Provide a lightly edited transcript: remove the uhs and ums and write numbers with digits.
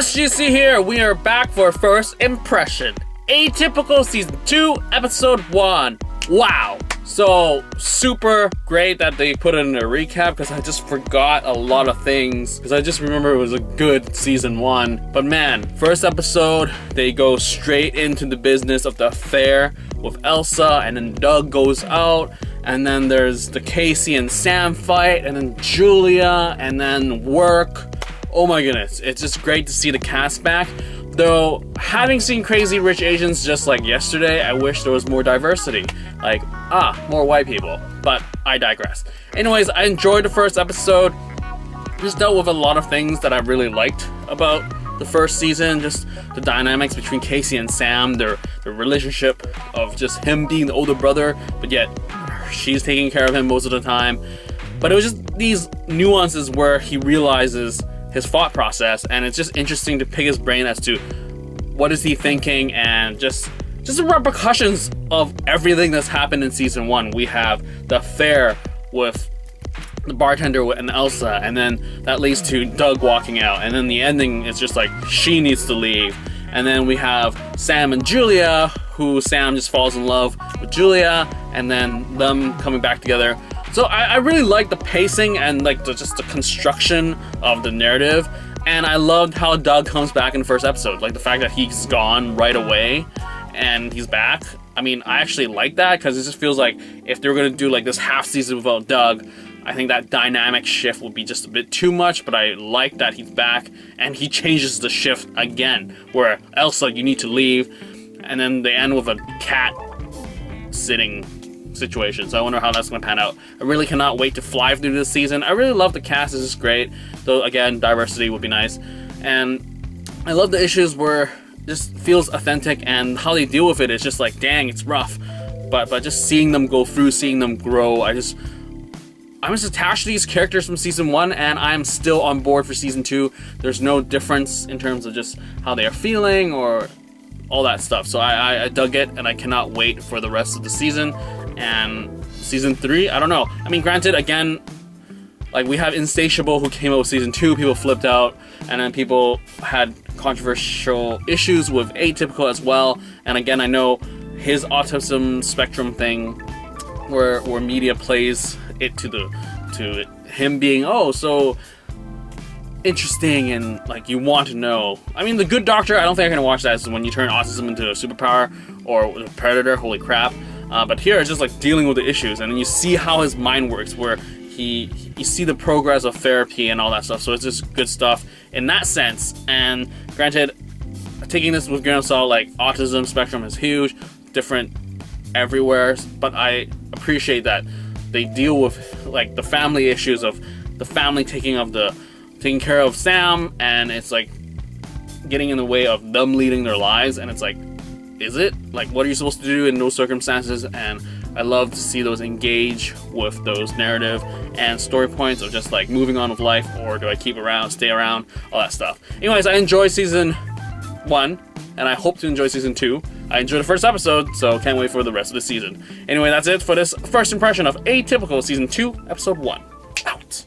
SGC here. We are back for first impression. Atypical season 2, episode 1. Wow. So super great that they put it in a recap because I just forgot a lot of things because I just remember it was a good season 1. But man, first episode, they go straight into the business of the affair with Elsa, and then Doug goes out, and then there's the Casey and Sam fight, and then Julia, and then work. Oh my goodness, it's just great to see the cast back. Though, having seen Crazy Rich Asians just like yesterday, I wish there was more diversity. Like, more white people. But I digress. Anyways, I enjoyed the first episode. Just dealt with a lot of things that I really liked about the first season. Just the dynamics between Casey and Sam, their relationship of just him being the older brother, but yet she's taking care of him most of the time. But it was just these nuances where he realizes his thought process, and it's just interesting to pick his brain as to what is he thinking, and just the repercussions of everything that's happened in season 1. We have the affair with the bartender and Elsa, and then that leads to Doug walking out, and then the ending is just like she needs to leave. And then we have Sam and Julia, who Sam just falls in love with Julia, and then them coming back together. So I really like the pacing and like just the construction of the narrative, and I loved how Doug comes back in the first episode. Like the fact that he's gone right away and he's back. I mean, I actually like that because it just feels like if they were going to do like this half season without Doug, I think that dynamic shift would be just a bit too much, but I like that he's back and he changes the shift again, where Elsa, you need to leave, and then they end with a cat sitting situation. So I wonder how that's going to pan out. I really cannot wait to fly through this season. I really love the cast. This is great. Though again, diversity would be nice. And I love the issues where it just feels authentic, and how they deal with it is just like, dang, it's rough. But just seeing them go through, seeing them grow, I'm just attached to these characters from season 1, and I'm still on board for season 2. There's no difference in terms of just how they are feeling or all that stuff. So I dug it, and I cannot wait for the rest of the season. And season 3, I don't know. I mean, granted, again, like we have Insatiable who came out with season 2, people flipped out, and then people had controversial issues with Atypical as well. And again, I know his autism spectrum thing, where media plays it to him being so interesting and like you want to know. I mean, The Good Doctor, I don't think I can watch that. It's when you turn autism into a superpower, or a predator. Holy crap! But here it's just like dealing with the issues, and then you see how his mind works, where you see the progress of therapy and all that stuff. So it's just good stuff in that sense. And granted, taking this with a grain of salt, like autism spectrum is huge, different everywhere, but I appreciate that they deal with like the family issues of the family taking care of Sam, and it's like getting in the way of them leading their lives, and it's like, is it? Like, what are you supposed to do in those circumstances? And I love to see those engage with those narrative and story points of just like moving on with life, or do I keep around, stay around, all that stuff. Anyways, I enjoyed season 1, and I hope to enjoy season 2. I enjoyed the first episode, so can't wait for the rest of the season. Anyway, that's it for this first impression of Atypical season 2, episode 1. Out.